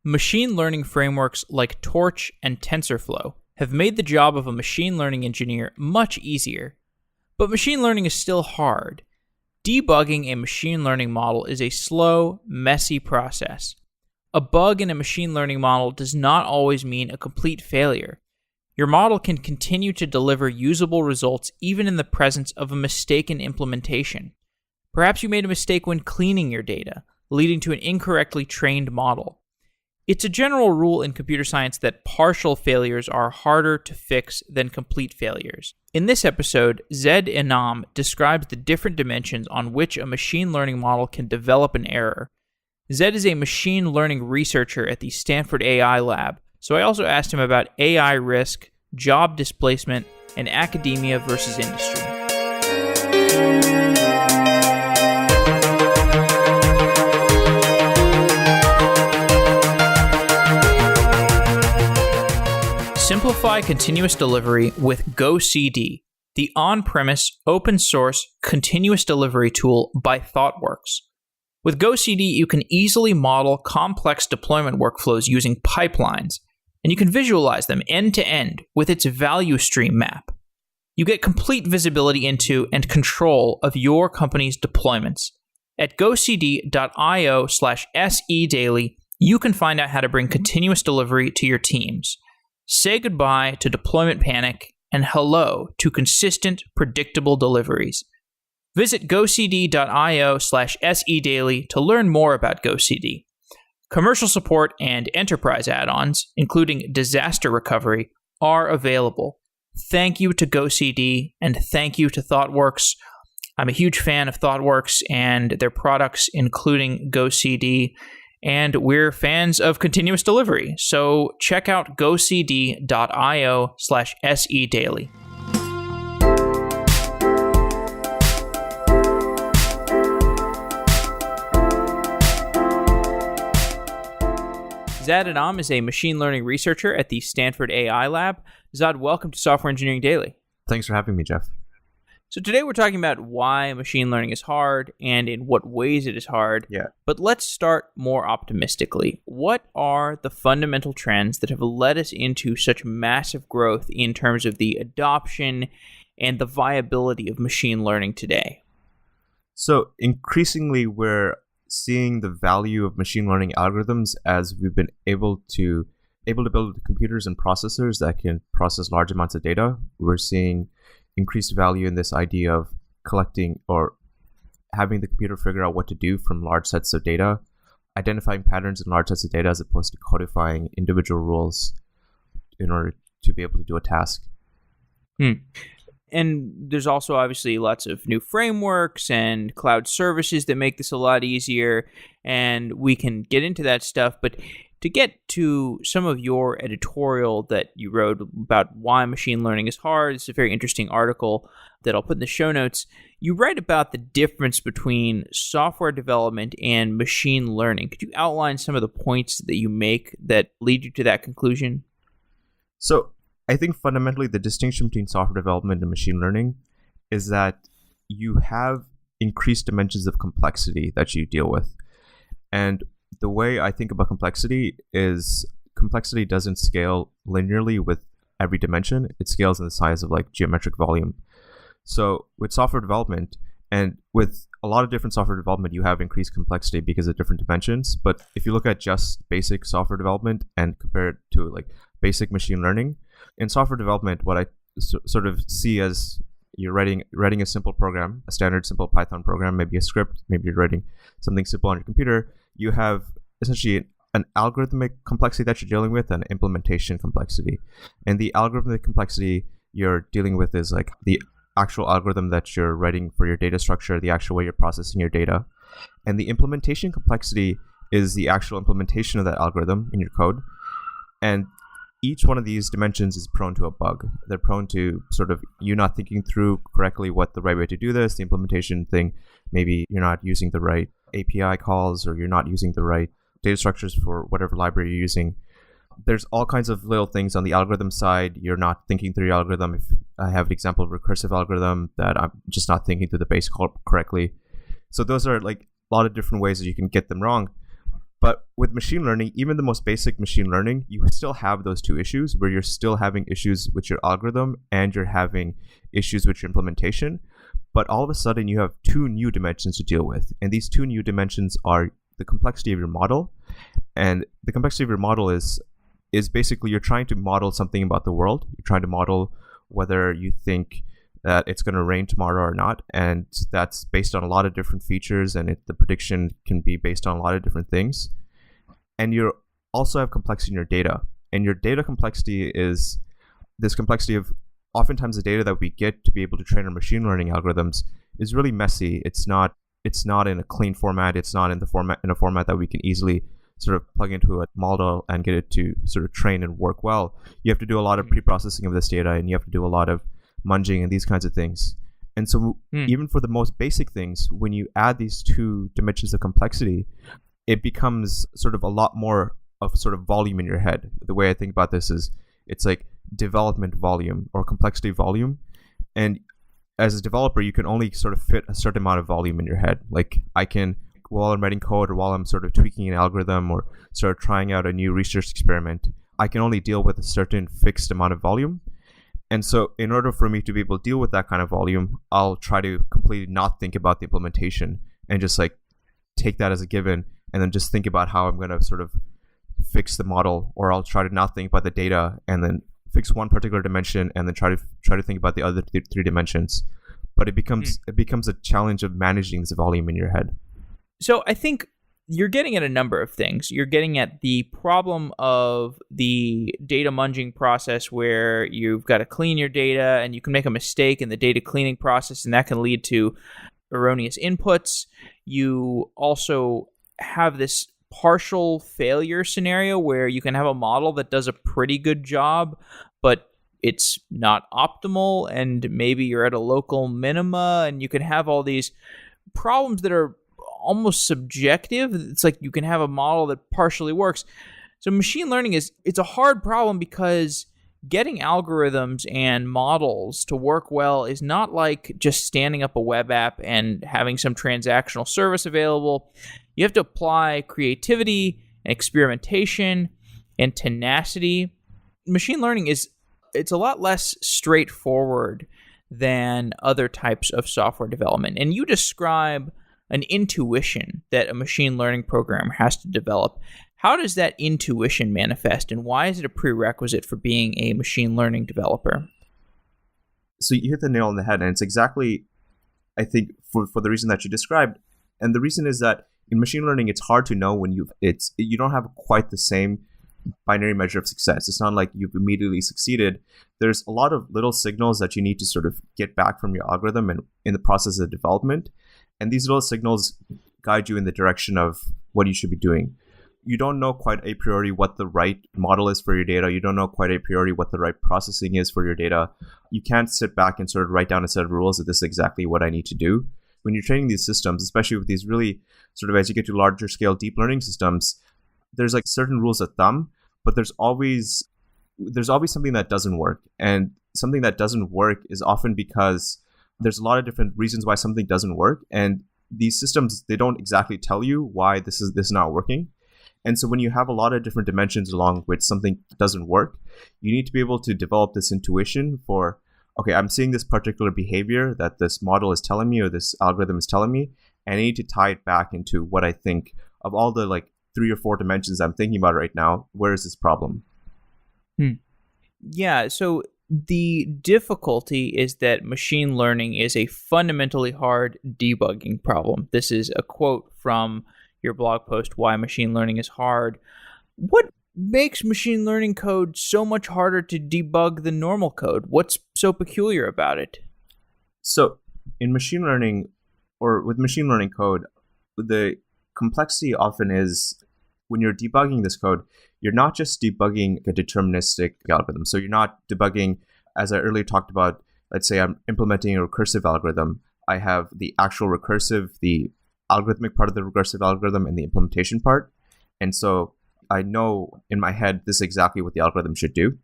Machine learning frameworks like Torch and TensorFlow have made the job of a machine learning engineer much easier. But machine learning is still hard. Debugging a machine learning model is a slow, messy process. A bug in a machine learning model does not always mean a complete failure. Your model can continue to deliver usable results even in the presence of a mistaken implementation. Perhaps you made a mistake when cleaning your data, leading to an incorrectly trained model. It's a general rule in computer science that partial failures are harder to fix than complete failures. In this episode, Zayd Enam describes the different dimensions on which a machine learning model can develop an error. Zayd is a machine learning researcher at the Stanford AI Lab, so I also asked him about AI risk, job displacement, and academia versus industry. Simplify continuous delivery with GoCD, the on-premise, open-source, continuous delivery tool by ThoughtWorks. With GoCD, you can easily model complex deployment workflows using pipelines, and you can visualize them end-to-end with its value stream map. You get complete visibility into and control of your company's deployments. At gocd.io/sedaily, you can find out how to bring continuous delivery to your teams. Say goodbye to deployment panic and hello to consistent, predictable deliveries. Visit gocd.io/sedaily to learn more about GoCD. Commercial support and enterprise add-ons, including disaster recovery, are available. Thank you to GoCD and thank you to ThoughtWorks. I'm a huge fan of ThoughtWorks and their products, including GoCD. And we're fans of continuous delivery, so check out gocd.io/sedaily. Zayd Enam is a machine learning researcher at the Stanford AI Lab. Zayd, welcome to Software Engineering Daily. Thanks for having me, Jeff. So today we're talking about why machine learning is hard and in what ways it is hard. Yeah. But let's start more optimistically. What are the fundamental trends that have led us into such massive growth in terms of the adoption and the viability of machine learning today? So increasingly, we're seeing the value of machine learning algorithms as we've been able to build computers and processors that can process large amounts of data. We're seeing increased value in this idea of collecting or having the computer figure out what to do from large sets of data, identifying patterns in large sets of data as opposed to codifying individual rules in order to be able to do a task. And there's also obviously lots of new frameworks and cloud services that make this a lot easier, and we can get into that stuff. But to get to some of your editorial that you wrote about why machine learning is hard, it's a very interesting article that I'll put in the show notes. You write about the difference between software development and machine learning. Could you outline some of the points that you make that lead you to that conclusion? So I think fundamentally the distinction between software development and machine learning is that you have increased dimensions of complexity that you deal with. And the way I think about complexity is complexity doesn't scale linearly with every dimension. It scales in the size of like geometric volume. So with software development and with a lot of different software development, you have increased complexity because of different dimensions. But if you look at just basic software development and compare it to like basic machine learning, in software development, what I sort of see as you're writing a simple program, a standard simple Python program, maybe a script, maybe you're writing something simple on your computer. You have essentially an algorithmic complexity that you're dealing with and implementation complexity. And the algorithmic complexity you're dealing with is like the actual algorithm that you're writing for your data structure, the actual way you're processing your data. And the implementation complexity is the actual implementation of that algorithm in your code. And each one of these dimensions is prone to a bug. They're prone to sort of you not thinking through correctly what the right way to do this, the implementation thing. Maybe you're not using the right API calls or you're not using the right data structures for whatever library you're using. There's all kinds of little things on the algorithm side. You're not thinking through your algorithm. If I have an example of recursive algorithm that I'm just not thinking through the base call correctly. So those are like a lot of different ways that you can get them wrong. But with machine learning, even the most basic machine learning, you still have those two issues where you're still having issues with your algorithm and you're having issues with your implementation. But all of a sudden, you have two new dimensions to deal with. And these two new dimensions are the complexity of your model. And the complexity of your model is basically you're trying to model something about the world. You're trying to model whether you think that it's going to rain tomorrow or not. And that's based on a lot of different features, and the prediction can be based on a lot of different things. And you also have complexity in your data. And your data complexity is this complexity of oftentimes the data that we get to be able to train our machine learning algorithms is really messy. It's not in a clean format. It's not in a format that we can easily sort of plug into a model and get it to sort of train and work well. You have to do a lot of pre-processing of this data, and you have to do a lot of munging and these kinds of things. And so even for the most basic things, when you add these two dimensions of complexity, it becomes sort of a lot more of sort of volume in your head. The way I think about this is it's like development volume or complexity volume. And as a developer, you can only sort of fit a certain amount of volume in your head. Like I can, while I'm writing code or while I'm sort of tweaking an algorithm or sort of trying out a new research experiment, I can only deal with a certain fixed amount of volume. And so in order for me to be able to deal with that kind of volume, I'll try to completely not think about the implementation and just like take that as a given and then just think about how I'm going to sort of fix the model, or I'll try to not think about the data and then fix one particular dimension and then try to think about the other three dimensions. But it becomes a challenge of managing this volume in your head. So I think you're getting at a number of things. You're getting at the problem of the data munging process where you've got to clean your data and you can make a mistake in the data cleaning process, and that can lead to erroneous inputs. You also have this partial failure scenario where you can have a model that does a pretty good job, but it's not optimal, and maybe you're at a local minima, and you can have all these problems that are almost subjective. It's like you can have a model that partially works. So machine learning it's a hard problem because getting algorithms and models to work well is not like just standing up a web app and having some transactional service available. You have to apply creativity and experimentation and tenacity. Machine learning it's a lot less straightforward than other types of software development. And you describe an intuition that a machine learning programmer has to develop. How does that intuition manifest, and why is it a prerequisite for being a machine learning developer? So you hit the nail on the head, and it's exactly, I think, for the reason that you described. And the reason is that in machine learning, it's hard to know when you don't have quite the same binary measure of success. It's not like you've immediately succeeded. There's a lot of little signals that you need to sort of get back from your algorithm and in the process of development. And these little signals guide you in the direction of what you should be doing. You don't know quite a priori what the right model is for your data. You don't know quite a priori what the right processing is for your data. You can't sit back and sort of write down a set of rules that this is exactly what I need to do. When you're training these systems, especially with these really sort of, as you get to larger scale deep learning systems, there's like certain rules of thumb, but there's always something that doesn't work. And something that doesn't work is often because there's a lot of different reasons why something doesn't work. And these systems, they don't exactly tell you why this is not working. And so when you have a lot of different dimensions along which something doesn't work, you need to be able to develop this intuition for, okay, I'm seeing this particular behavior that this model is telling me or this algorithm is telling me, and I need to tie it back into what I think of all the like 3 or 4 dimensions I'm thinking about right now. Where is this problem? Yeah, so the difficulty is that machine learning is a fundamentally hard debugging problem. This is a quote from your blog post, Why Machine Learning is Hard. What makes machine learning code so much harder to debug than normal code? What's so peculiar about it? So in machine learning, or with machine learning code, the complexity often is when you're debugging this code, you're not just debugging a deterministic algorithm. So you're not debugging, as I earlier talked about, let's say I'm implementing a recursive algorithm. I have the actual recursive, the algorithmic part of the recursive algorithm, and the implementation part. And so I know in my head this is exactly what the algorithm should do.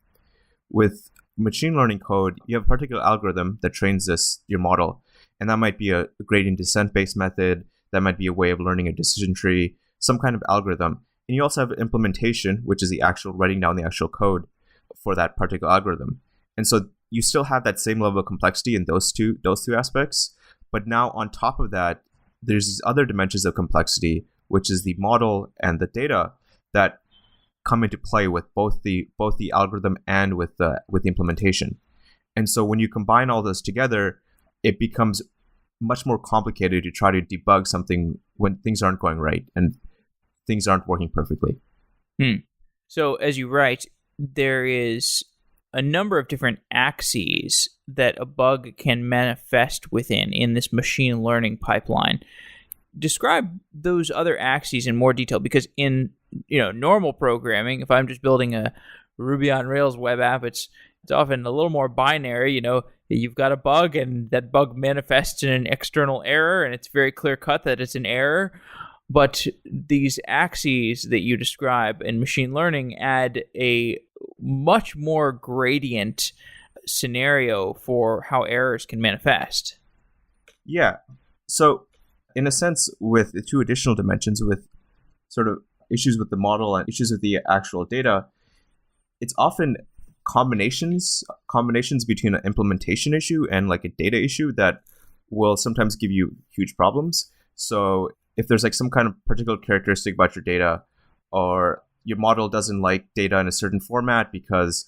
With machine learning code, you have a particular algorithm that trains your model. And that might be a gradient descent based method. That might be a way of learning a decision tree, some kind of algorithm. And you also have implementation, which is the actual writing down the actual code for that particular algorithm. And so you still have that same level of complexity in those two aspects. But now on top of that, there's these other dimensions of complexity, which is the model and the data that come into play with both the algorithm and with the implementation. And so when you combine all those together, it becomes much more complicated to try to debug something when things aren't going right and things aren't working perfectly. So as you write, there is a number of different axes that a bug can manifest within in this machine learning pipeline. Describe those other axes in more detail, because in normal programming, if I'm just building a Ruby on Rails web app, it's often a little more binary. You've got a bug, and that bug manifests in an external error, and it's very clear cut that it's an error. But these axes that you describe in machine learning add a much more gradient scenario for how errors can manifest. Yeah. So in a sense, with the two additional dimensions, with sort of issues with the model and issues with the actual data, it's often combinations between an implementation issue and like a data issue that will sometimes give you huge problems. So if there's like some kind of particular characteristic about your data, or your model doesn't like data in a certain format because,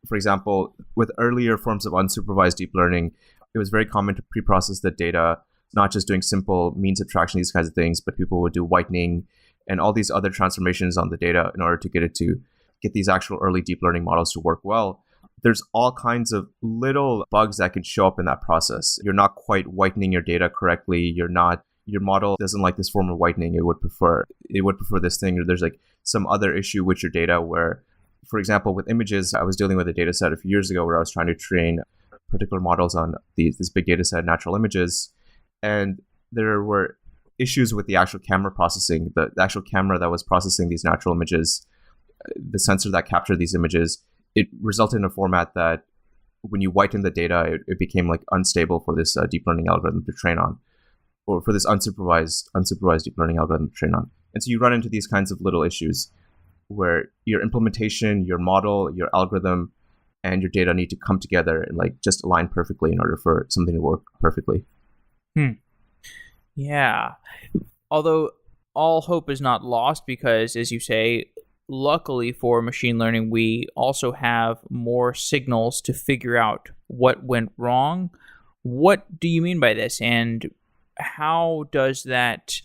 for example, with earlier forms of unsupervised deep learning, it was very common to pre-process the data, not just doing simple mean subtraction, these kinds of things, but people would do whitening and all these other transformations on the data in order to get these actual early deep learning models to work well. There's all kinds of little bugs that can show up in that process. You're not quite whitening your data correctly. Your model doesn't like this form of whitening. It would prefer this thing, or there's like some other issue with your data where, for example, with images, I was dealing with a data set a few years ago where I was trying to train particular models on this big data set, natural images. And there were issues with the actual camera processing, the actual camera that was processing these natural images, the sensor that captured these images. It resulted in a format that when you whiten the data, it became like unstable for this deep learning algorithm to train on, or for this unsupervised deep learning algorithm to train on. And so you run into these kinds of little issues where your implementation, your model, your algorithm, and your data need to come together and like just align perfectly in order for something to work perfectly. Yeah. Although all hope is not lost, because, as you say, luckily for machine learning, we also have more signals to figure out what went wrong. What do you mean by this? And how does that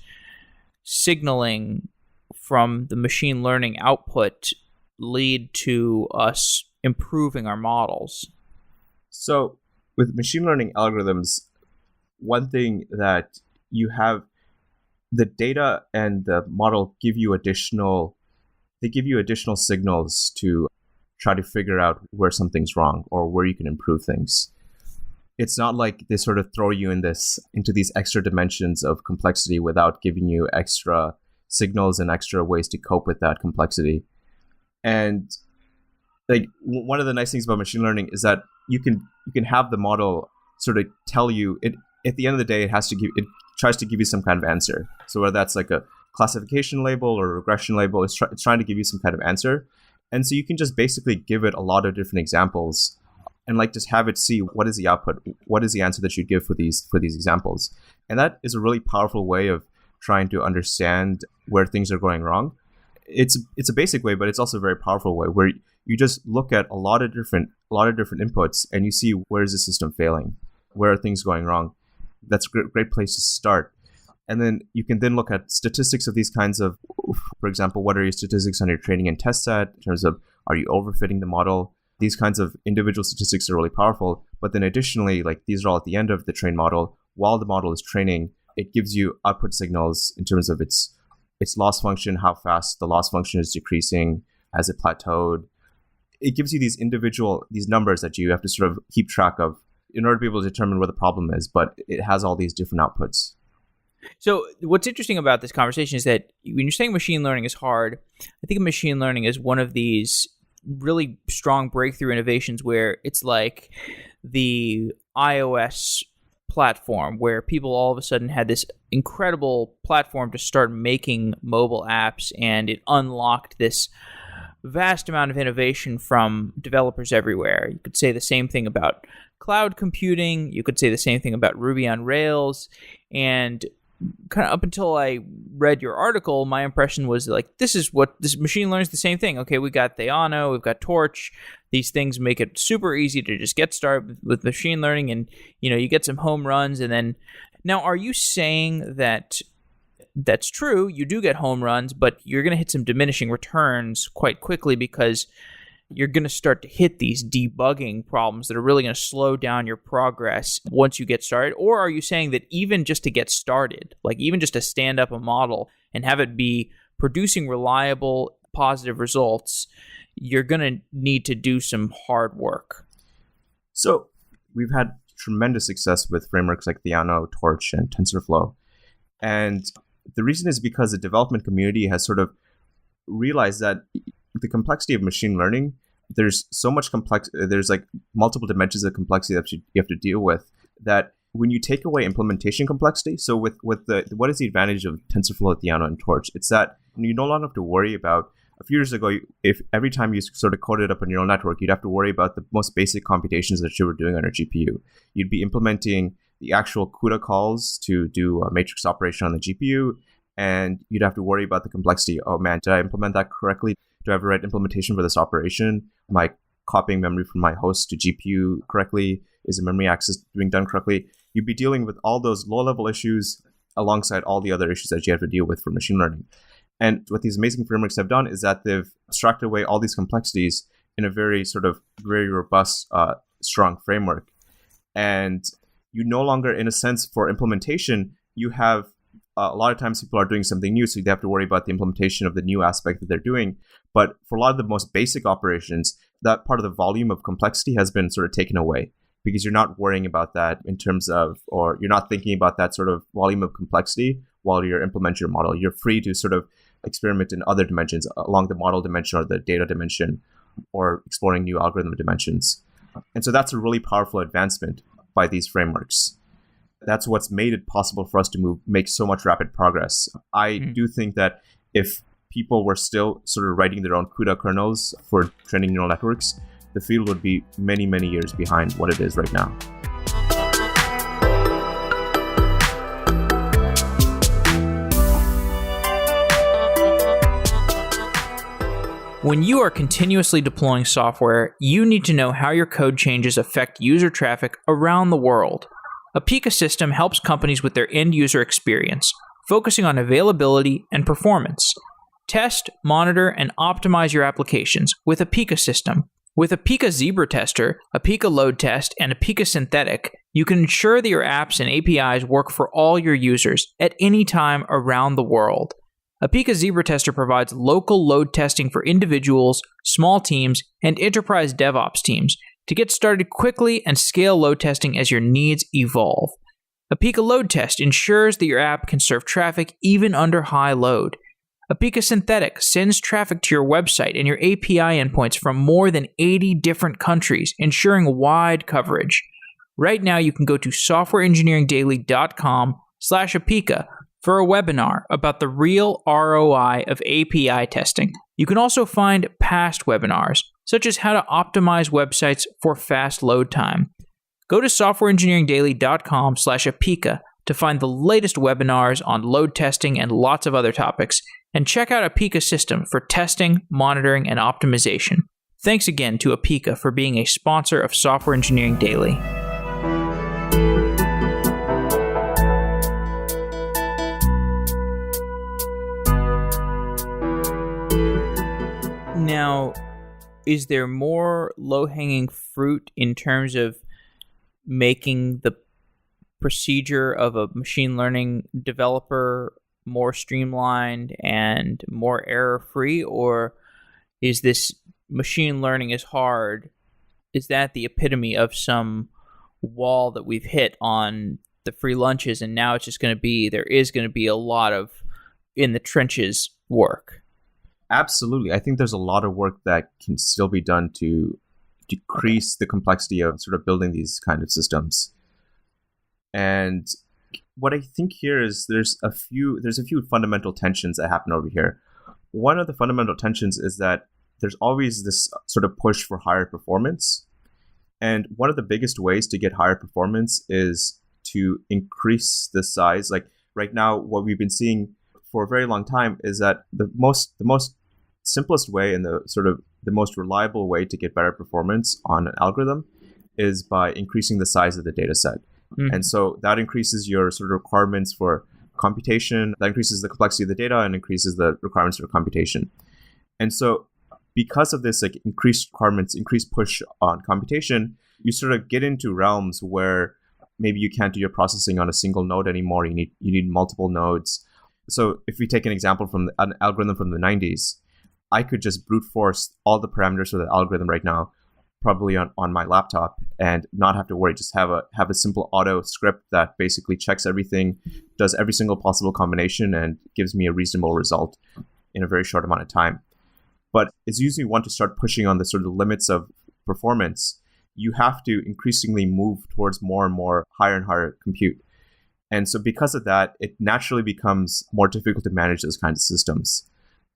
signaling from the machine learning output lead to us improving our models? So with machine learning algorithms, one thing that you have, the data and the model give you additional signals to try to figure out where something's wrong or where you can improve things. It's not like they sort of throw you into these extra dimensions of complexity without giving you extra signals and extra ways to cope with that complexity. And like one of the nice things about machine learning is that you can have the model sort of tell you it. At the end of the day, it tries to give you some kind of answer. So whether that's like a classification label or a regression label, it's trying to give you some kind of answer. And so you can just basically give it a lot of different examples and like just have it see what is the output, what is the answer that you give for these examples. And that is a really powerful way of trying to understand where things are going wrong. It's a basic way, but it's also a very powerful way where you just look at a lot of different inputs and you see where is the system failing, where are things going wrong. That's a great place to start. And then you can then look at statistics of these kinds of, for example, what are your statistics on your training and test set in terms of, are you overfitting the model? These kinds of individual statistics are really powerful. But then additionally, like these are all at the end of the trained model. While the model is training, it gives you output signals in terms of its loss function, how fast the loss function is decreasing, has it plateaued. It gives you these numbers that you have to sort of keep track of in order to be able to determine where the problem is, but it has all these different outputs. So what's interesting about this conversation is that when you're saying machine learning is hard, I think machine learning is one of these really strong breakthrough innovations where it's like the iOS platform where people all of a sudden had this incredible platform to start making mobile apps, and it unlocked this vast amount of innovation from developers everywhere. You could say the same thing about cloud computing. You could say the same thing about Ruby on Rails. And kind of up until I read your article, my impression was like, this machine learning is the same thing. Okay, we got Theano, we've got Torch. These things make it super easy to just get started with machine learning, and you get some home runs. And then now, are you saying that that's true? You do get home runs, but you're going to hit some diminishing returns quite quickly because you're going to start to hit these debugging problems that are really going to slow down your progress once you get started? Or are you saying that even just to get started, like even just to stand up a model and have it be producing reliable, positive results, you're going to need to do some hard work? So we've had tremendous success with frameworks like Theano, Torch, and TensorFlow. And the reason is because the development community has sort of realized that the complexity of machine learning, there's so much there's like multiple dimensions of complexity that you have to deal with, that when you take away implementation complexity, so with what is the advantage of TensorFlow, Theano, and Torch? It's that you no longer have to worry about, a few years ago, if every time you sort of coded up a neural network, you'd have to worry about the most basic computations that you were doing on your GPU. You'd be implementing the actual CUDA calls to do a matrix operation on the GPU, and you'd have to worry about the complexity. Oh man, did I implement that correctly? Do I have the right implementation for this operation? Am I copying memory from my host to GPU correctly? Is the memory access being done correctly? You'd be dealing with all those low-level issues alongside all the other issues that you have to deal with for machine learning. And what these amazing frameworks have done is that they've abstracted away all these complexities in a very robust, strong framework. And you no longer, in a sense, for implementation, you have a lot of times people are doing something new, so they have to worry about the implementation of the new aspect that they're doing. But for a lot of the most basic operations, that part of the volume of complexity has been sort of taken away, because you're not worrying about that in terms of, or you're not thinking about that sort of volume of complexity while you're implementing your model. You're free to sort of experiment in other dimensions along the model dimension or the data dimension, or exploring new algorithm dimensions. And so that's a really powerful advancement by these frameworks. That's what's made it possible for us to make so much rapid progress. I do think that if people were still sort of writing their own CUDA kernels for training neural networks, the field would be many, many years behind what it is right now. When you are continuously deploying software, you need to know how your code changes affect user traffic around the world. Apica System helps companies with their end-user experience, focusing on availability and performance. Test, monitor, and optimize your applications with Apica System. With Apica Zebra Tester, Apica Load Test, and Apica Synthetic, you can ensure that your apps and APIs work for all your users at any time around the world. Apica Zebra Tester provides local load testing for individuals, small teams, and enterprise DevOps teams to get started quickly and scale load testing as your needs evolve. Apica Load Test ensures that your app can serve traffic even under high load. Apica Synthetic sends traffic to your website and your API endpoints from more than 80 different countries, ensuring wide coverage. Right now, you can go to softwareengineeringdaily.com/Apica for a webinar about the real ROI of API testing. You can also find past webinars, such as how to optimize websites for fast load time. Go to softwareengineeringdaily.com/Apica to find the latest webinars on load testing and lots of other topics, and check out Apica System for testing, monitoring, and optimization. Thanks again to Apica for being a sponsor of Software Engineering Daily. Now, is there more low-hanging fruit in terms of making the procedure of a machine learning developer more streamlined and more error-free, or is this machine learning is hard? Is that the epitome of some wall that we've hit on the free lunches, and now it's just going to be, there is going to be a lot of in the trenches work? Absolutely. I think there's a lot of work that can still be done to decrease the complexity of sort of building these kind of systems. And what I think here is there's a few fundamental tensions that happen over here. One of the fundamental tensions is that there's always this sort of push for higher performance. And one of the biggest ways to get higher performance is to increase the size. Like right now, what we've been seeing for a very long time is that the most simplest way and the most reliable way to get better performance on an algorithm is by increasing the size of the data set. Mm-hmm. And so that increases your sort of requirements for computation, that increases the complexity of the data and increases the requirements for computation. And so because of this like increased requirements, increased push on computation, you sort of get into realms where maybe you can't do your processing on a single node anymore. You need multiple nodes. So if we take an example from an algorithm from the 90s, I could just brute force all the parameters for the algorithm right now, probably on my laptop, and not have to worry. Just have a simple auto script that basically checks everything, does every single possible combination, and gives me a reasonable result in a very short amount of time. But as you want to start pushing on the sort of limits of performance, you have to increasingly move towards more and more higher and higher compute. And so because of that, it naturally becomes more difficult to manage those kinds of systems,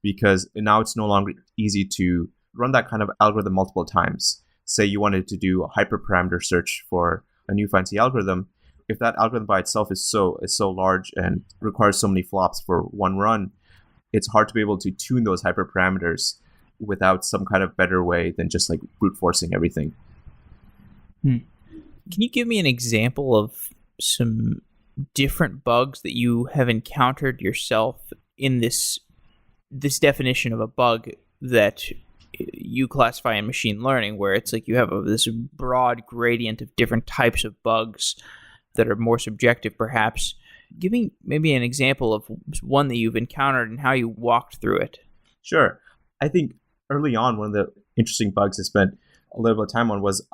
because now it's no longer easy to run that kind of algorithm multiple times. Say you wanted to do a hyperparameter search for a new fancy algorithm. If that algorithm by itself is so large and requires so many flops for one run, it's hard to be able to tune those hyperparameters without some kind of better way than just like brute forcing everything. Can you give me an example of some different bugs that you have encountered yourself in this definition of a bug that you classify in machine learning, where it's like you have this broad gradient of different types of bugs that are more subjective, perhaps? Give me maybe an example of one that you've encountered and how you walked through it. Sure. I think early on, one of the interesting bugs I spent a little bit of time on was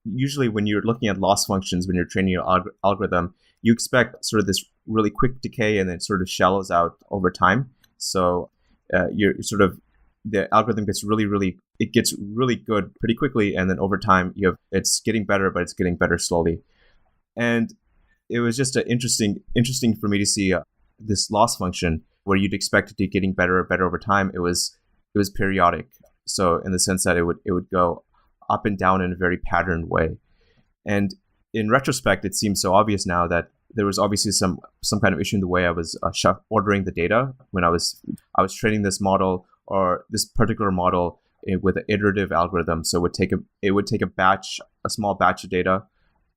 usually when you're looking at loss functions, when you're training your algorithm, you expect sort of this really quick decay and then sort of shallows out over time. So the algorithm gets really good pretty quickly, and then over time it's getting better, but it's getting better slowly. And it was just interesting for me to see this loss function where you'd expect it to getting better over time. It was periodic, so in the sense that it would go up and down in a very patterned way. And in retrospect, it seems so obvious now that there was obviously some kind of issue in the way I was ordering the data when I was training this model or this particular model with an iterative algorithm. So it would take a small batch of data,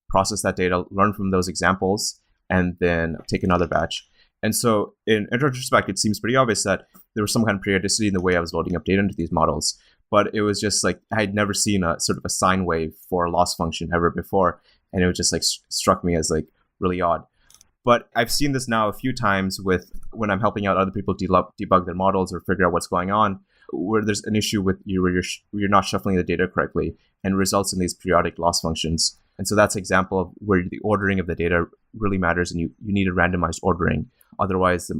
process that data, learn from those examples, and then take another batch. And so in retrospect, it seems pretty obvious that there was some kind of periodicity in the way I was loading up data into these models. But it was just like I had never seen a sort of a sine wave for a loss function ever before. And it was just like struck me as like really odd. But I've seen this now a few times when I'm helping out other people debug their models or figure out what's going on, where there's an issue with where you're not shuffling the data correctly and results in these periodic loss functions. And so that's an example of where the ordering of the data really matters, and you need a randomized ordering. Otherwise,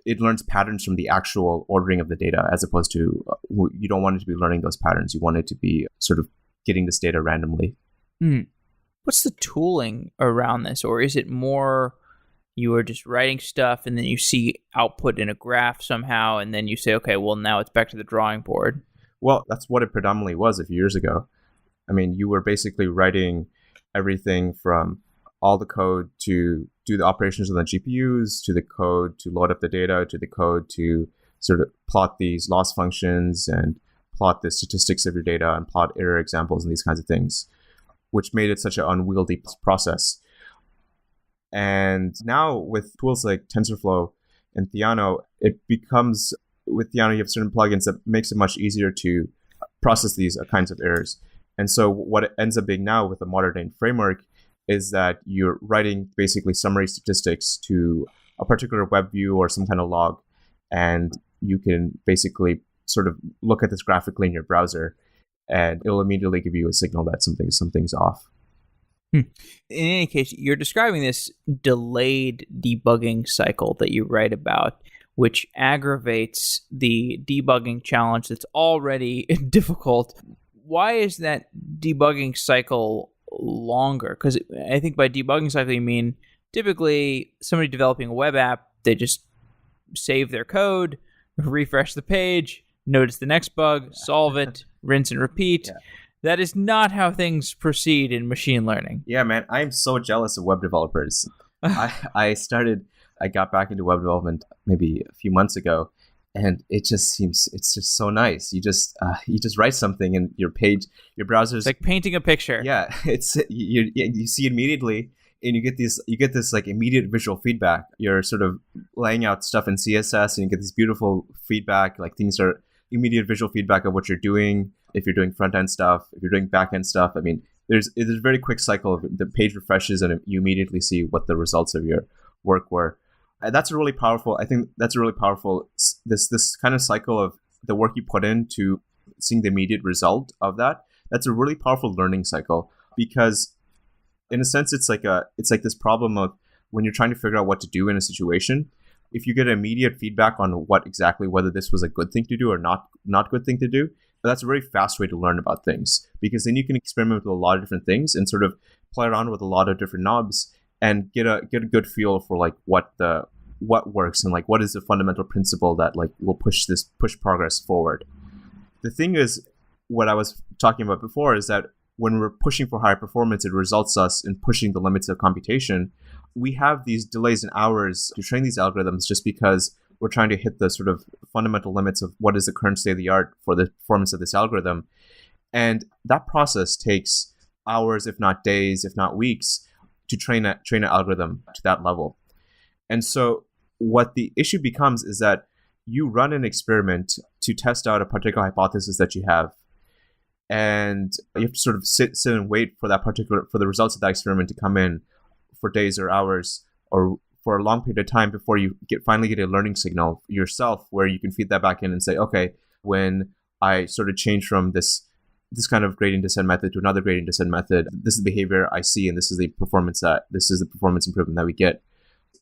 it learns patterns from the actual ordering of the data, as opposed to you don't want it to be learning those patterns. You want it to be sort of getting this data randomly. What's the tooling around this? Or is it more you are just writing stuff and then you see output in a graph somehow and then you say, okay, well, now it's back to the drawing board? Well, that's what it predominantly was a few years ago. I mean, you were basically writing everything from all the code to do the operations on the GPUs, to the code to load up the data, to the code to sort of plot these loss functions and plot the statistics of your data and plot error examples and these kinds of things, which made it such an unwieldy process. And now with tools like TensorFlow and Theano, with Theano, you have certain plugins that makes it much easier to process these kinds of errors. And so what it ends up being now with a modern day framework is that you're writing basically summary statistics to a particular web view or some kind of log, and you can basically sort of look at this graphically in your browser, and it'll immediately give you a signal that something's off. In any case, you're describing this delayed debugging cycle that you write about, which aggravates the debugging challenge that's already difficult. Why is that debugging cycle longer? Because I think by debugging cycle, you mean typically somebody developing a web app, they just save their code, refresh the page, notice the next bug, solve it, rinse and repeat. Yeah. That is not how things proceed in machine learning. Yeah, man, I'm so jealous of web developers. I got back into web development maybe a few months ago, and it's just so nice. You just write something, and your browser's It's like painting a picture. Yeah, it's you see immediately, and you get this like immediate visual feedback. You're sort of laying out stuff in CSS, and you get this beautiful feedback. Like things are immediate visual feedback of what you're doing. If you're doing front end stuff, if you're doing back end stuff, I mean, there's a very quick cycle of the page refreshes, and you immediately see what the results of your work were. And that's a really powerful. I think that's a really powerful. This kind of cycle of the work you put into seeing the immediate result of that. That's a really powerful learning cycle, because in a sense it's like this problem of when you're trying to figure out what to do in a situation. If you get immediate feedback on whether this was a good thing to do or not good thing to do, that's a very fast way to learn about things, because then you can experiment with a lot of different things and sort of play around with a lot of different knobs and get a good feel for like what works and like what is the fundamental principle that like will push progress forward. The thing is, what I was talking about before is that when we're pushing for higher performance, it results us in pushing the limits of computation. We have these delays in hours to train these algorithms just because we're trying to hit the sort of fundamental limits of what is the current state of the art for the performance of this algorithm. And that process takes hours, if not days, if not weeks, to train an algorithm to that level. And so what the issue becomes is that you run an experiment to test out a particular hypothesis that you have. And you have to sort of sit and wait for the results of that experiment to come in for days or hours or for a long period of time before you finally get a learning signal yourself, where you can feed that back in and say, okay, when I sort of change from this kind of gradient descent method to another gradient descent method, this is the behavior I see, and this is the performance improvement that we get.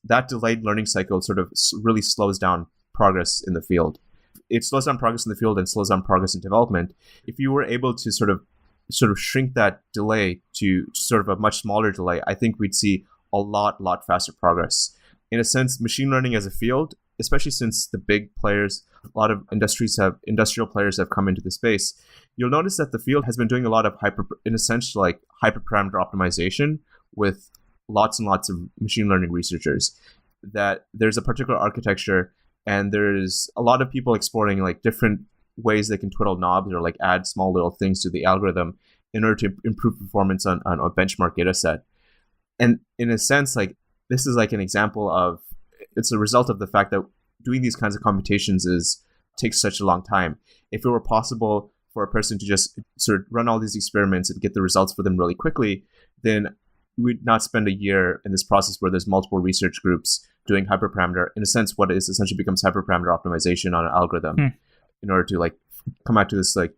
That delayed learning cycle sort of really slows down progress in the field. It slows down progress in the field and slows down progress in development. If you were able to sort of shrink that delay to sort of a much smaller delay, I think we'd see a lot faster progress. In a sense, machine learning as a field, especially since the big players, a lot of industrial players have come into the space, you'll notice that the field has been doing a lot of hyperparameter optimization with lots and lots of machine learning researchers. That there's a particular architecture, and there's a lot of people exploring like different ways they can twiddle knobs or like add small little things to the algorithm in order to improve performance on a benchmark data set. And in a sense, like this is like an example of, it's a result of the fact that doing these kinds of computations takes such a long time. If it were possible for a person to just sort of run all these experiments and get the results for them really quickly, then we'd not spend a year in this process where there's multiple research groups doing hyperparameter. In a sense, what is essentially becomes hyperparameter optimization on an algorithm in order to like come out to this like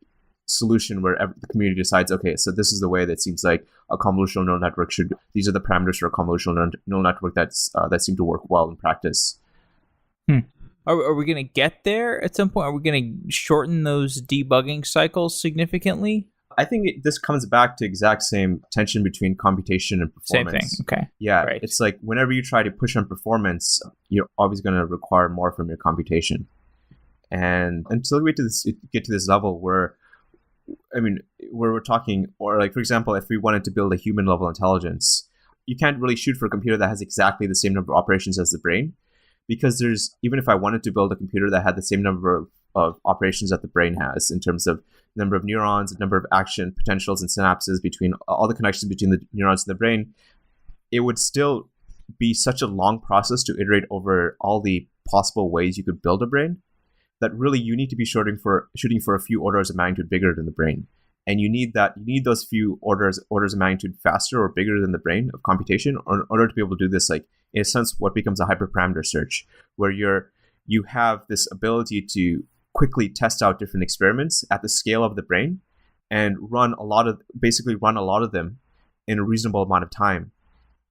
solution where the community decides, okay, so this is the way that seems like a convolutional neural network should. These are the parameters for a convolutional neural network that seem to work well in practice. Are we going to get there at some point? Are we going to shorten those debugging cycles significantly? I think this comes back to exact same tension between computation and performance. Same thing. Okay. Yeah, right. It's like whenever you try to push on performance, you're always going to require more from your computation. And until we get to this level where we're talking, or like, for example, if we wanted to build a human level intelligence, you can't really shoot for a computer that has exactly the same number of operations as the brain, because even if I wanted to build a computer that had the same number of operations that the brain has in terms of number of neurons, the number of action potentials and synapses between all the connections between the neurons in the brain, it would still be such a long process to iterate over all the possible ways you could build a brain, that really you need to be shooting for a few orders of magnitude bigger than the brain. And you need those few orders of magnitude faster or bigger than the brain of computation in order to be able to do this, like in a sense, what becomes a hyperparameter search, where you have this ability to quickly test out different experiments at the scale of the brain and run a lot of them in a reasonable amount of time.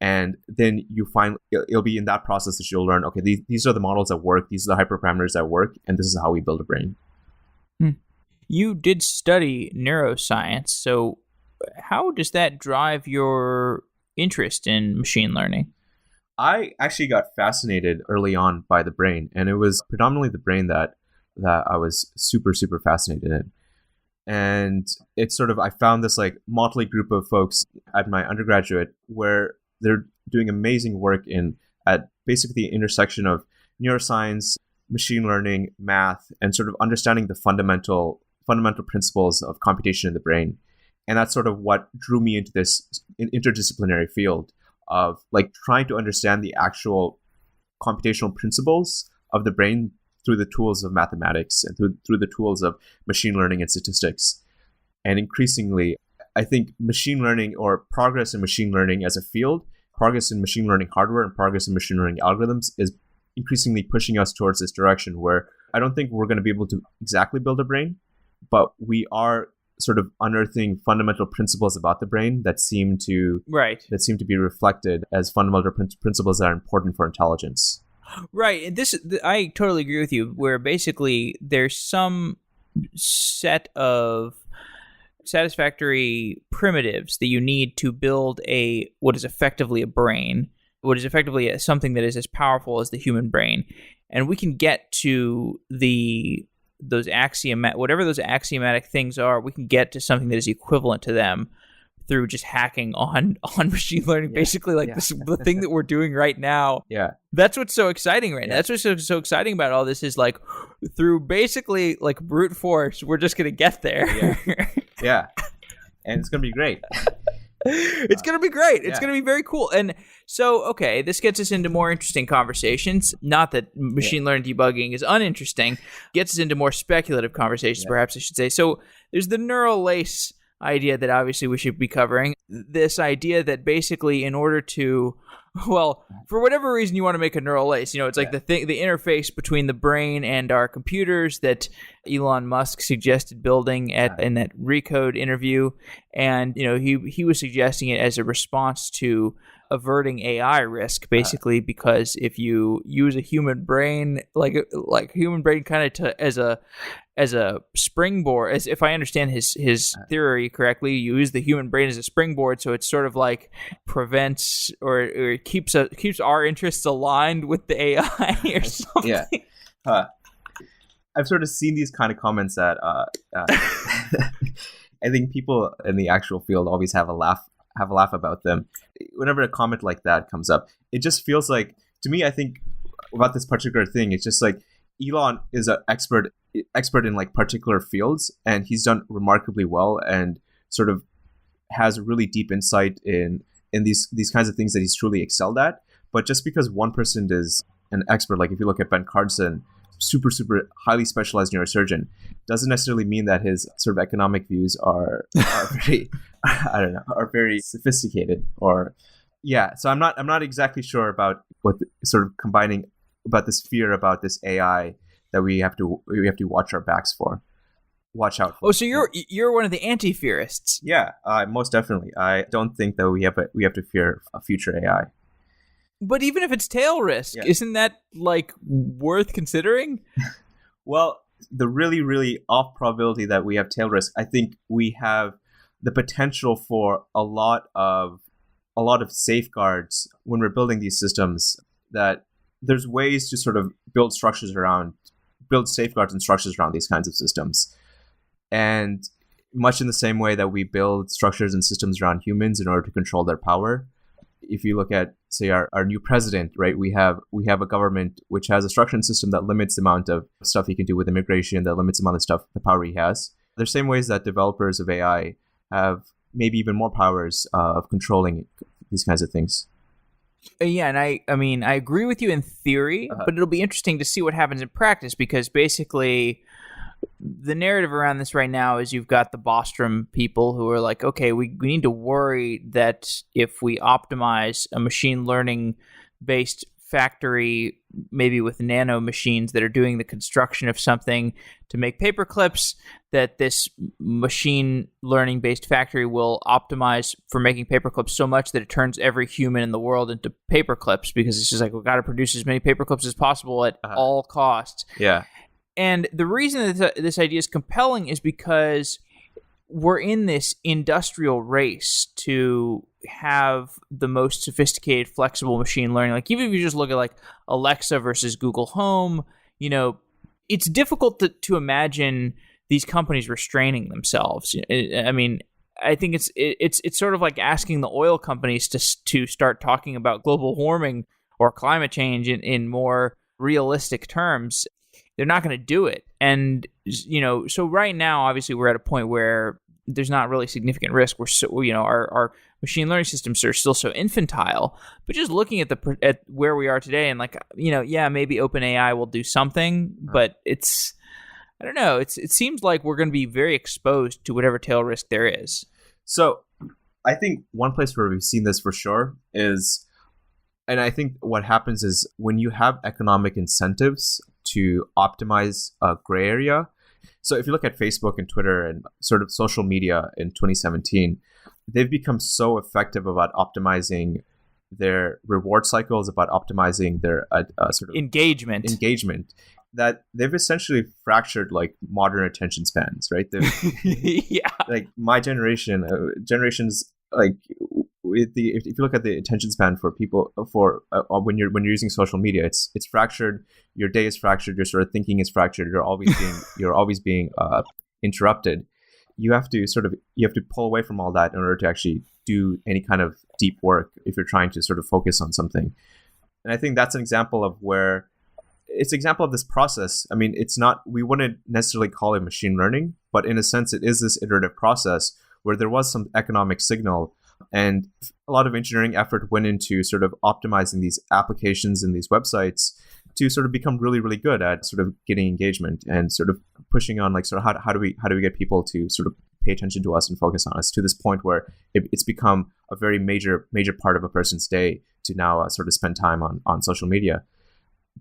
And then you find it'll be in that process that you'll learn, okay, these are the models that work, these are the hyperparameters that work, and this is how we build a brain. You did study neuroscience, so how does that drive your interest in machine learning? I actually got fascinated early on by the brain, and it was predominantly the brain that I was super, super fascinated in. And it's sort of, I found this like motley group of folks at my undergraduate where they're doing amazing work at basically the intersection of neuroscience, machine learning, math, and sort of understanding the fundamental principles of computation in the brain. And that's sort of what drew me into this interdisciplinary field of like trying to understand the actual computational principles of the brain through the tools of mathematics and through the tools of machine learning and statistics. And increasingly, I think machine learning or progress in machine learning as a field, progress in machine learning hardware and progress in machine learning algorithms is increasingly pushing us towards this direction where I don't think we're going to be able to exactly build a brain, but we are sort of unearthing fundamental principles about the brain that seem to be reflected as fundamental principles that are important for intelligence. Right. And I totally agree with you, where basically there's some set of satisfactory primitives that you need to build what is effectively a brain, what is effectively something that is as powerful as the human brain. And we can get to whatever those axiomatic things are, we can get to something that is equivalent to them through just hacking on machine learning, basically the thing that we're doing right now. Yeah. That's what's so exciting right now. That's what's so exciting about all this is like through basically like brute force, we're just going to get there. Yeah. And it's going to be great. It's going to be great. It's going to be very cool. And so, okay, this gets us into more interesting conversations. Not that machine learning debugging is uninteresting. Gets us into more speculative conversations, perhaps I should say. So there's the neural lace idea that obviously we should be covering. This idea that basically in order to, well, for whatever reason you want to make a neural lace, it's like the interface between the brain and our computers that Elon Musk suggested building in that Recode interview. And, he was suggesting it as a response to averting AI risk, basically, because if you use a human brain, like human brain kind of as a springboard, as if I understand his theory correctly, you use the human brain as a springboard, so it's sort of like prevents or keeps our interests aligned with the AI or something. Yeah. I've sort of seen these kind of comments that I think people in the actual field always have a laugh about them. Whenever a comment like that comes up, it just feels like, to me, I think about this particular thing, it's just like Elon is an expert in like particular fields, and he's done remarkably well and sort of has really deep insight in these kinds of things that he's truly excelled at. But just because one person is an expert, like if you look at Ben Carson, super, super highly specialized neurosurgeon, doesn't necessarily mean that his sort of economic views are very, are very sophisticated So I'm not exactly sure about what sort of combining about this fear about this AI that we have to watch out for. Oh, so you're one of the anti-fearists. Yeah, most definitely. I don't think that we have to fear a future AI. But even if it's tail risk, isn't that like worth considering? Well, the really, really off probability that we have tail risk, I think we have the potential for a lot of safeguards when we're building these systems, that there's ways to sort of build safeguards and structures around these kinds of systems. And much in the same way that we build structures and systems around humans in order to control their power. If you look at, say, our new president, right, we have a government which has a structure and system that limits the amount of stuff he can do with immigration, that limits the amount of the power he has. There's same ways that developers of AI have maybe even more powers of controlling these kinds of things. Yeah, and I agree with you in theory, but it'll be interesting to see what happens in practice, because basically the narrative around this right now is you've got the Bostrom people who are like, okay, we need to worry that if we optimize a machine learning based factory, maybe with nano machines that are doing the construction of something to make paper clips, that this machine learning based factory will optimize for making paper clips so much that it turns every human in the world into paper clips, because it's just like, we've got to produce as many paper clips as possible at all costs. Yeah. And the reason that this idea is compelling is because we're in this industrial race to have the most sophisticated, flexible machine learning. Like even if you just look at like Alexa versus Google Home, it's difficult to imagine these companies restraining themselves. I mean, I think it's sort of like asking the oil companies to start talking about global warming or climate change in more realistic terms. They're not going to do it. And, so right now, obviously, we're at a point where there's not really significant risk. We're so, our machine learning systems are still so infantile. But just looking at where we are today and like, maybe OpenAI will do something, but I don't know. It seems like we're going to be very exposed to whatever tail risk there is. So I think one place where we've seen this for sure is, and I think what happens is when you have economic incentives to optimize a gray area. So if you look at Facebook and Twitter and sort of social media in 2017, they've become so effective about optimizing their reward cycles, about optimizing their sort of engagement, that they've essentially fractured like modern attention spans, right? Yeah. Like my generations like if you look at the attention span for people when you're using social media, it's fractured. Your day is fractured. Your sort of thinking is fractured. You're always being interrupted. You have to pull away from all that in order to actually do any kind of deep work if you're trying to sort of focus on something. And I think that's an example of where it's an example of this process. I mean, it's not, we wouldn't necessarily call it machine learning, but in a sense, it is this iterative process where there was some economic signal and a lot of engineering effort went into sort of optimizing these applications and these websites to sort of become really, really good at sort of getting engagement and sort of pushing on like, sort of how do we get people to sort of pay attention to us and focus on us to this point where it's become a very major part of a person's day to now sort of spend time on social media.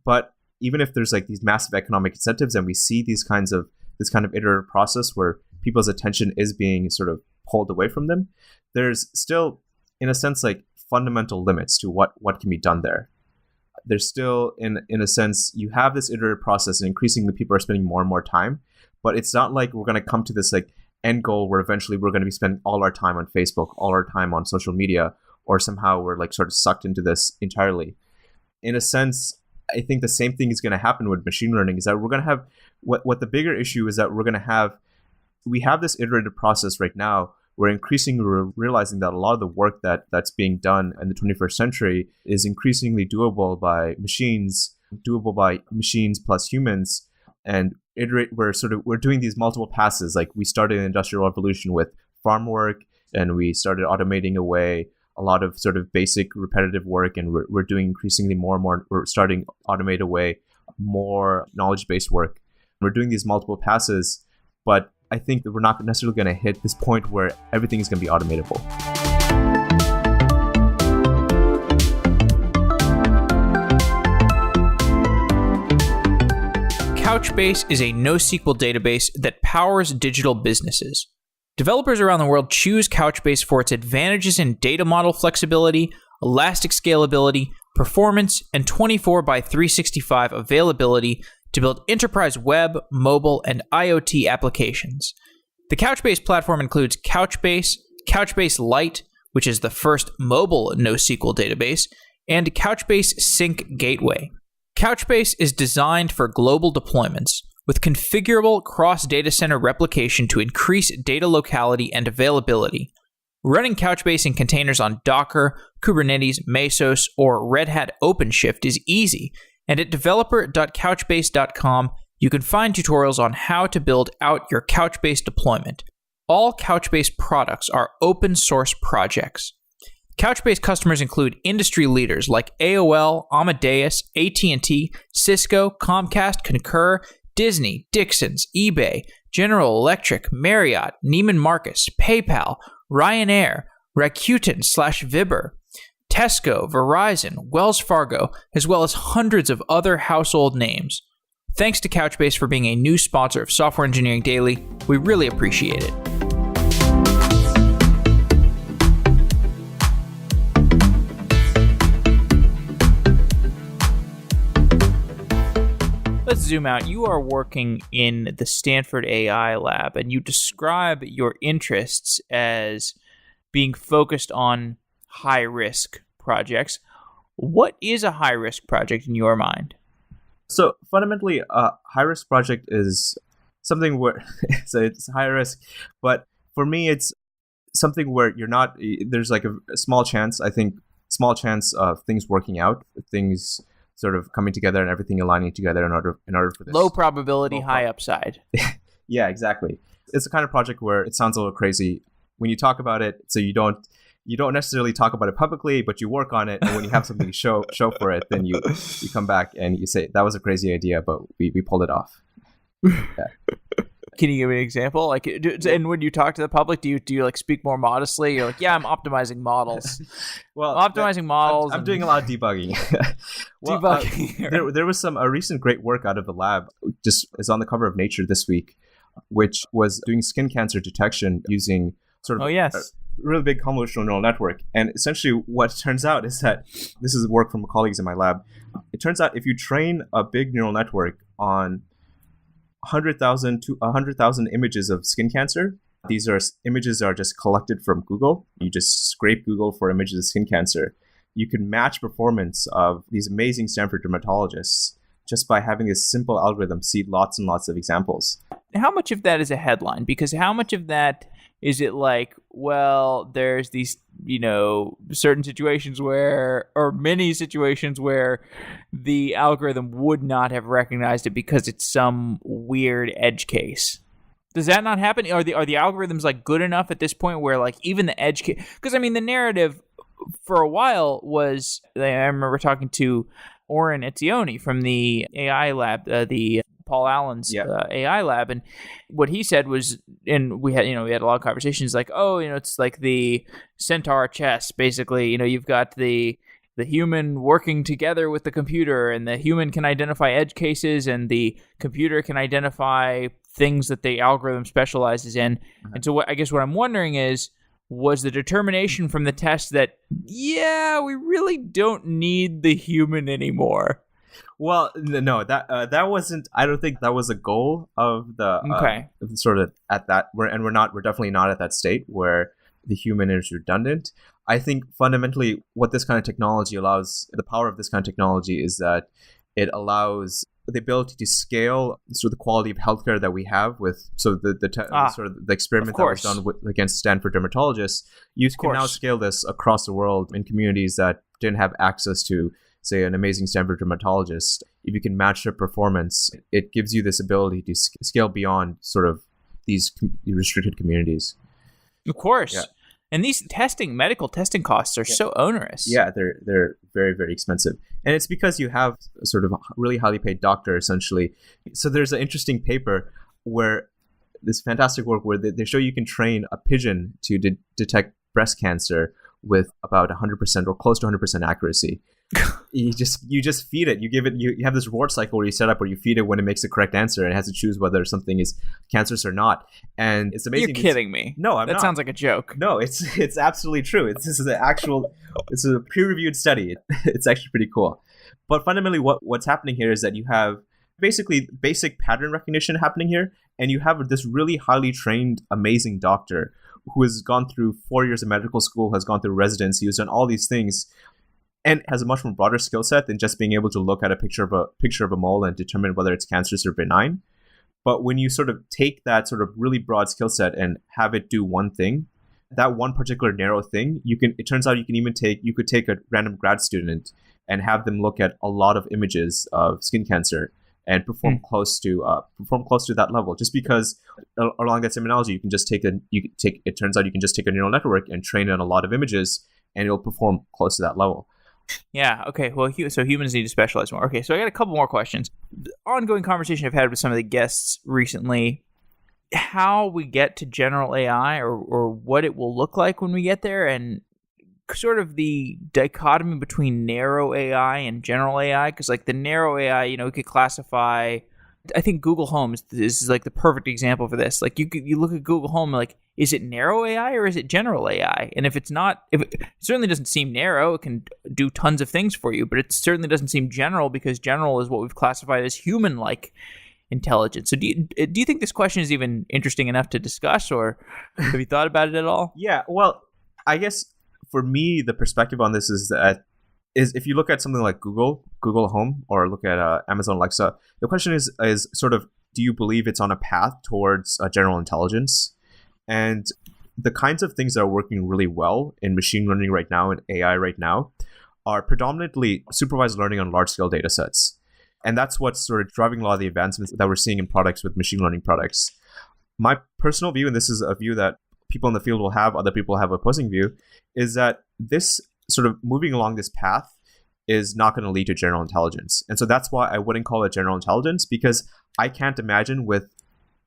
But even if there's like these massive economic incentives and we see this kind of iterative process where people's attention is being sort of pulled away from them, there's still, in a sense, like fundamental limits to what can be done there. There's still, in a sense, you have this iterative process and increasingly people are spending more and more time, but it's not like we're going to come to this like end goal where eventually we're going to be spending all our time on Facebook, all our time on social media, or somehow we're like sort of sucked into this entirely. In a sense, I think the same thing is going to happen with machine learning, is that we're going to have, what the bigger issue is that we have this iterative process right now. We're increasingly realizing that a lot of the work that's being done in the 21st century is increasingly doable by machines plus humans. And we're doing these multiple passes. Like we started the Industrial Revolution with farm work, and we started automating away a lot of sort of basic repetitive work, and we're doing increasingly more and more. We're starting to automate away more knowledge-based work. We're doing these multiple passes, but I think that we're not necessarily going to hit this point where everything is going to be automatable. Couchbase is a NoSQL database that powers digital businesses. Developers around the world choose Couchbase for its advantages in data model flexibility, elastic scalability, performance, and 24/365 availability to build enterprise web, mobile, and IoT applications. The Couchbase platform includes Couchbase, Couchbase Lite, which is the first mobile NoSQL database, and Couchbase Sync Gateway. Couchbase is designed for global deployments, with configurable cross-data center replication to increase data locality and availability. Running Couchbase in containers on Docker, Kubernetes, Mesos, or Red Hat OpenShift is easy, and at developer.couchbase.com, you can find tutorials on how to build out your Couchbase deployment. All Couchbase products are open source projects. Couchbase customers include industry leaders like AOL, Amadeus, AT&T, Cisco, Comcast, Concur, Disney, Dixons, eBay, General Electric, Marriott, Neiman Marcus, PayPal, Ryanair, Rakuten/Viber, Tesco, Verizon, Wells Fargo, as well as hundreds of other household names. Thanks to Couchbase for being a new sponsor of Software Engineering Daily. We really appreciate it. Let's zoom out. You are working in the Stanford AI Lab, and you describe your interests as being focused on high-risk projects. What is a high-risk project in your mind? So fundamentally, a high-risk project is something where so it's high risk, but for me, it's something where there's like a small chance, I think, of things working out, things sort of coming together and everything aligning together in order for this. Low probability, high upside. Yeah, exactly. It's the kind of project where it sounds a little crazy when you talk about it. So you don't necessarily talk about it publicly, but you work on it. And when you have something to show for it, then you come back and you say, that was a crazy idea, but we pulled it off. Yeah. Can you give me an example? Like, and when you talk to the public, do you like speak more modestly? You're like, yeah, I'm optimizing models. Well, I'm optimizing models. I'm doing a lot of debugging. Debugging. There was some recent great work out of the lab, just is on the cover of Nature this week, which was doing skin cancer detection using sort of a really big convolutional neural network. And essentially, what it turns out is that this is work from colleagues in my lab. It turns out if you train a big neural network on 100,000 images of skin cancer. These images are just collected from Google. You just scrape Google for images of skin cancer. You can match performance of these amazing Stanford dermatologists just by having this simple algorithm seed lots and lots of examples. How much of that is a headline? Because how much of that is it like, well, there's these, certain situations where, or many situations where the algorithm would not have recognized it because it's some weird edge case? Does that not happen? Are the algorithms like good enough at this point where like even the edge case? Because the narrative for a while was, I remember talking to Oren Etzioni from the AI Lab, the Paul Allen's AI Lab, and what he said was, and we had a lot of conversations like, it's like the Centaur chess, basically. You've got the human working together with the computer, and the human can identify edge cases, and the computer can identify things that the algorithm specializes in. Mm-hmm. And so I guess what I'm wondering is, was the determination from the test that, we really don't need the human anymore? Well, no, that wasn't. I don't think that was a goal of the sort of at that. We're definitely not at that state where the human is redundant. I think fundamentally what this kind of technology allows, the power of this kind of technology is that it allows the ability to scale sort of the quality of healthcare that we have with sort of the experiment that was done against Stanford dermatologists. You can now scale this across the world in communities that didn't have access to, say, an amazing Stanford dermatologist. If you can match their performance, it gives you this ability to scale beyond sort of these restricted communities. Of course. Yeah. And these medical testing costs are so onerous. Yeah, they're very, very expensive. And it's because you have a sort of a really highly paid doctor, essentially. So there's an interesting paper where this fantastic work where they show you can train a pigeon to detect breast cancer with about 100% or close to 100% accuracy. You just feed it. You have this reward cycle where you set up where you feed it when it makes the correct answer, and it has to choose whether something is cancerous or not. And it's amazing. You're kidding me. No, I'm not. That sounds like a joke. No, it's absolutely true. This is a peer-reviewed study. It's actually pretty cool. But fundamentally, what's happening here is that you have basically basic pattern recognition happening here, and you have this really highly trained, amazing doctor who has gone through 4 years of medical school, has gone through residency, who's done all these things, and has a much more broader skill set than just being able to look at a picture of a mole and determine whether it's cancerous or benign. But when you sort of take that sort of really broad skill set and have it do one thing, that one particular narrow thing, it turns out you could take a random grad student and have them look at a lot of images of skin cancer and perform close to that level. Just because along that same analogy, it turns out you can just take a neural network and train it on a lot of images, and it'll perform close to that level. Yeah, okay. Well, so humans need to specialize more. Okay, so I got a couple more questions. The ongoing conversation I've had with some of the guests recently, how we get to general AI or what it will look like when we get there, and sort of the dichotomy between narrow AI and general AI. Because like the narrow AI, we could classify I think Google Home is like the perfect example for this. Like you look at Google Home, like, is it narrow AI or is it general AI? And if it's not, it certainly doesn't seem narrow. It can do tons of things for you, but it certainly doesn't seem general, because general is what we've classified as human-like intelligence. So do you think this question is even interesting enough to discuss, or have you thought about it at all? Yeah, well, I guess for me, the perspective on this is if you look at something like Google Home, or look at Amazon Alexa, the question is sort of, do you believe it's on a path towards general intelligence? And the kinds of things that are working really well in machine learning right now and AI right now are predominantly supervised learning on large-scale data sets. And that's what's sort of driving a lot of the advancements that we're seeing in products with machine learning products. My personal view, and this is a view that people in the field will have, other people have opposing view, is that this sort of moving along this path is not going to lead to general intelligence. And so that's why I wouldn't call it general intelligence, because I can't imagine with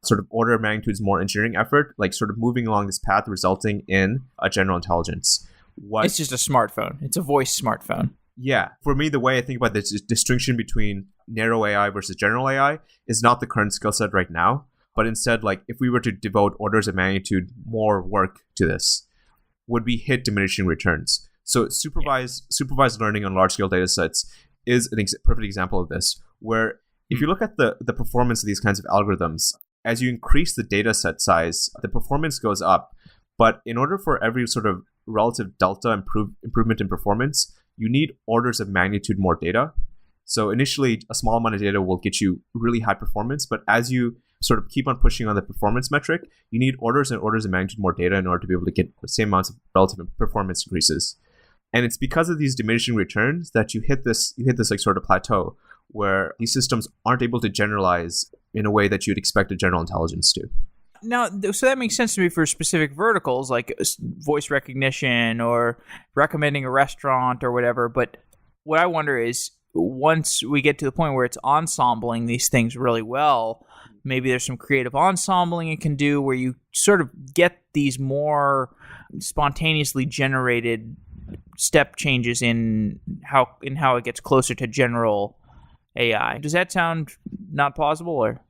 sort of order of magnitudes more engineering effort, like sort of moving along this path resulting in a general intelligence. It's just a smartphone. It's a voice smartphone. Yeah. For me, the way I think about this distinction between narrow AI versus general AI is not the current skill set right now, but instead, like, if we were to devote orders of magnitude more work to this, would we hit diminishing returns? So supervised learning on large-scale data sets is a perfect example of this, where if you look at the performance of these kinds of algorithms, as you increase the data set size, the performance goes up. But in order for every sort of relative delta improvement in performance, you need orders of magnitude more data. So initially, a small amount of data will get you really high performance, but as you sort of keep on pushing on the performance metric, you need orders and orders of magnitude more data in order to be able to get the same amounts of relative performance increases. And it's because of these diminishing returns that you hit this like sort of plateau where these systems aren't able to generalize in a way that you'd expect a general intelligence to. Now, so that makes sense to me for specific verticals like voice recognition or recommending a restaurant or whatever. But what I wonder is, once we get to the point where it's ensembling these things really well, maybe there's some creative ensembling it can do where you sort of get these more spontaneously generated step changes in how it gets closer to general AI. Does that sound not plausible? Or?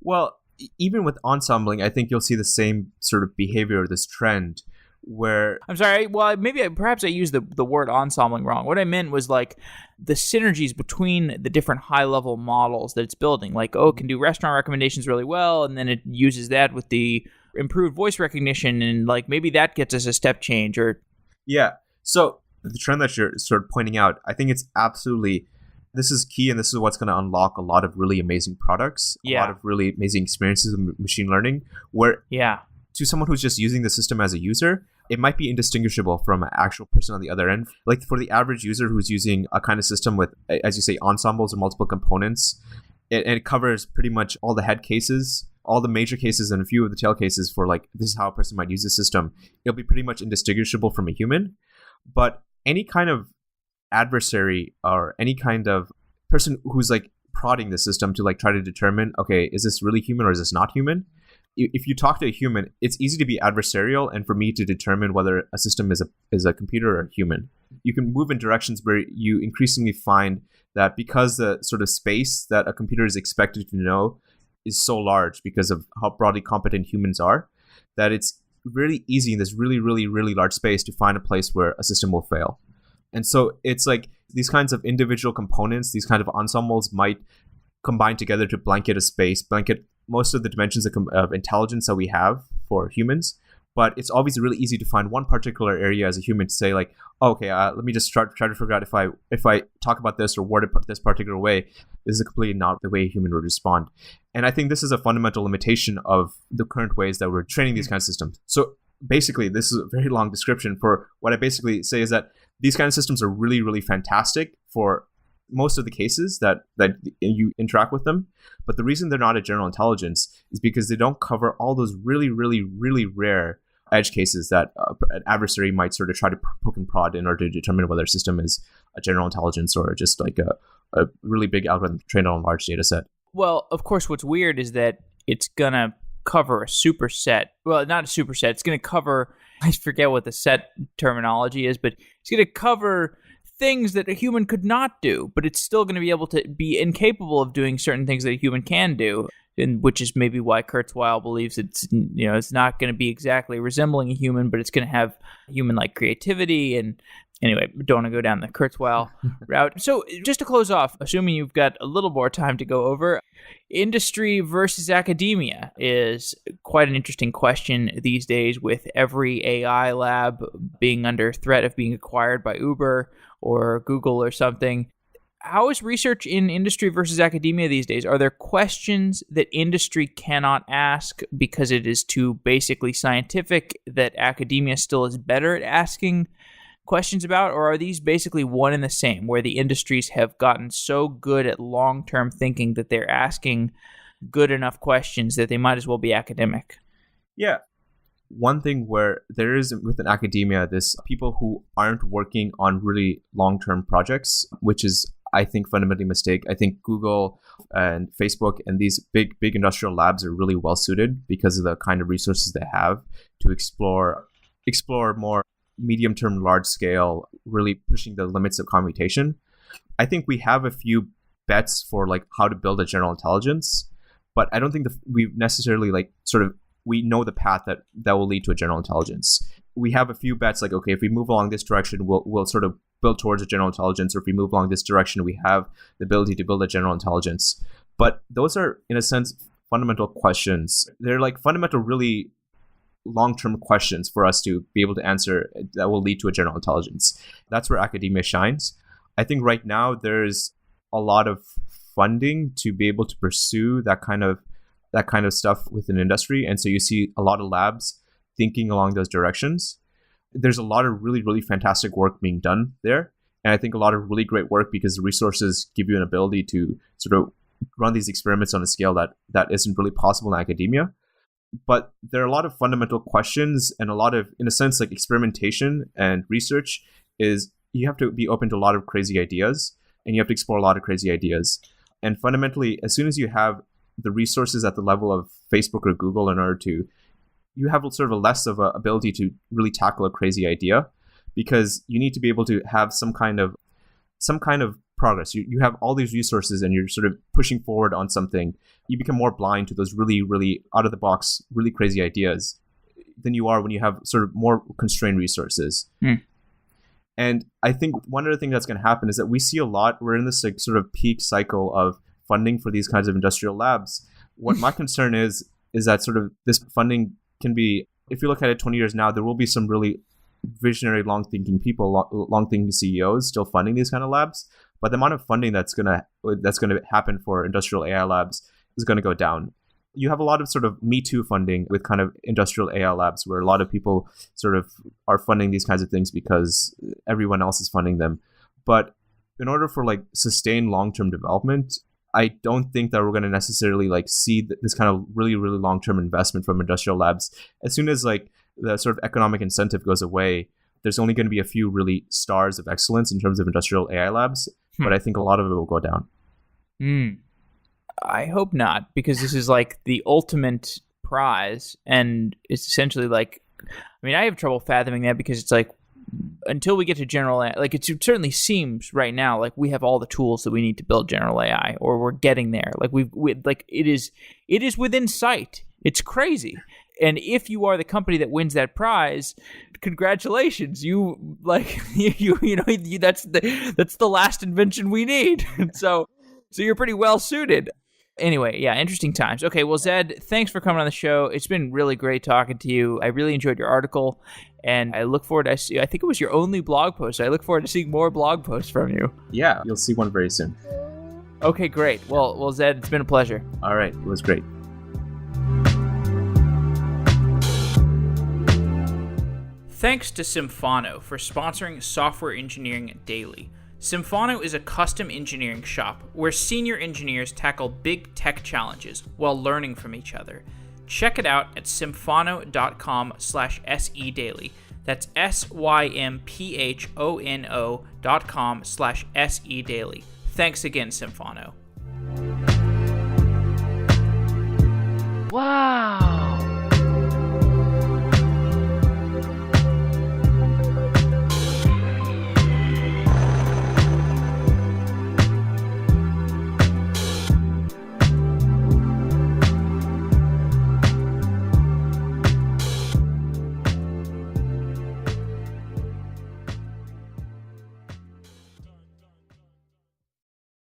Well, even with ensembling, I think you'll see the same sort of behavior, this trend where... I'm sorry, well, perhaps I used the word ensembling wrong. What I meant was like the synergies between the different high-level models that it's building. Like, it can do restaurant recommendations really well, and then it uses that with the improved voice recognition, and like maybe that gets us a step change. Or yeah, so the trend that you're sort of pointing out, I think it's absolutely... This is key, and this is what's going to unlock a lot of really amazing products, a lot of really amazing experiences in machine learning, where to someone who's just using the system as a user, it might be indistinguishable from an actual person on the other end. Like for the average user who's using a kind of system with, as you say, ensembles or multiple components, it covers pretty much all the head cases, all the major cases, and a few of the tail cases for like, this is how a person might use the system. It'll be pretty much indistinguishable from a human. But any kind of adversary or any kind of person who's like prodding the system to like try to determine, okay, is this really human or is this not human? If you talk to a human, it's easy to be adversarial and for me to determine whether a system is a computer or a human. You can move in directions where you increasingly find that because the sort of space that a computer is expected to know is so large because of how broadly competent humans are, that it's really easy in this really, really, really large space to find a place where a system will fail. And so it's like these kinds of individual components, these kind of ensembles might combine together to blanket a space, blanket most of the dimensions of intelligence that we have for humans. But it's always really easy to find one particular area as a human to say like, okay, let me just try to figure out if I talk about this or word it this particular way, this is completely not the way a human would respond. And I think this is a fundamental limitation of the current ways that we're training these kinds of systems. So basically, this is a very long description for what I basically say is that these kind of systems are really, really fantastic for most of the cases that you interact with them. But the reason they're not a general intelligence is because they don't cover all those really, really, really rare edge cases that an adversary might sort of try to poke and prod in order to determine whether a system is a general intelligence or just like a really big algorithm trained on a large data set. Well, of course, what's weird is that it's going to cover a superset. Well, not a superset. It's going to cover, I forget what the set terminology is, but it's going to cover things that a human could not do, but it's still going to be able to be incapable of doing certain things that a human can do, and which is maybe why Kurzweil believes it's not going to be exactly resembling a human, but it's going to have human-like creativity. And anyway, don't want to go down the Kurzweil route. So just to close off, assuming you've got a little more time to go over, industry versus academia is quite an interesting question these days, with every AI lab being under threat of being acquired by Uber or Google or something. How is research in industry versus academia these days? Are there questions that industry cannot ask because it is too basically scientific that academia still is better at asking questions about? Or are these basically one and the same, where the industries have gotten so good at long-term thinking that they're asking good enough questions that they might as well be academic? Yeah. One thing where there is within academia, this people who aren't working on really long-term projects, which is, I think, fundamentally a mistake. I think Google and Facebook and these big industrial labs are really well suited because of the kind of resources they have to explore more medium-term, large-scale, really pushing the limits of computation. I think we have a few bets for like how to build a general intelligence, but I don't think we necessarily we know the path that will lead to a general intelligence. We have a few bets like, okay, if we move along this direction, we'll sort of build towards a general intelligence, or if we move along this direction, we have the ability to build a general intelligence. But those are, in a sense, fundamental questions. They're like fundamental, really long-term questions for us to be able to answer that will lead to a general intelligence. That's where academia shines. I think right now there's a lot of funding to be able to pursue that kind of stuff within industry. And so you see a lot of labs thinking along those directions. There's a lot of really, really fantastic work being done there. And I think a lot of really great work because the resources give you an ability to sort of run these experiments on a scale that isn't really possible in academia. But there are a lot of fundamental questions and a lot of, in a sense, like experimentation and research is you have to be open to a lot of crazy ideas and you have to explore a lot of crazy ideas. And fundamentally, as soon as you have the resources at the level of Facebook or Google in order to, you have sort of a less of an ability to really tackle a crazy idea because you need to be able to have some kind of progress. You have all these resources and you're sort of pushing forward on something. You become more blind to those really, really out of the box, really crazy ideas than you are when you have sort of more constrained resources. And I think one other thing that's going to happen is that we see a lot, we're in this like sort of peak cycle of funding for these kinds of industrial labs. What my concern is that sort of this funding can be, if you look at it 20 years now, there will be some really visionary, long-thinking people, long-thinking CEOs still funding these kind of labs. But the amount of funding that's gonna happen for industrial AI labs is going to go down. You have a lot of sort of Me Too funding with kind of industrial AI labs where a lot of people sort of are funding these kinds of things because everyone else is funding them. But in order for like sustained long-term development, I don't think that we're going to necessarily like see this kind of really, really long-term investment from industrial labs. As soon as like the sort of economic incentive goes away, there's only going to be a few really stars of excellence in terms of industrial AI labs. But I think a lot of it will go down. I hope not, because this is like the ultimate prize. And it's essentially like, I mean, I have trouble fathoming that because it's like, until we get to general AI, like it certainly seems right now like we have all the tools that we need to build general AI, or we're getting there. Like we like it is within sight. It's crazy. And if you are the company that wins that prize, congratulations! You like you know that's the last invention we need. so you're pretty well suited. Anyway, yeah, interesting times. Okay, well, Zayd, thanks for coming on the show. It's been really great talking to you. I really enjoyed your article, and I look forward to I think it was your only blog post. I look forward to seeing more blog posts from you. Yeah, you'll see one very soon. Okay, great. Well, Zayd, it's been a pleasure. All right, it was great. Thanks to Symphono for sponsoring Software Engineering Daily. Symphono is a custom engineering shop where senior engineers tackle big tech challenges while learning from each other. Check it out at symphono.com/sedaily. That's symphono.com/sedaily. Thanks again, Symphono.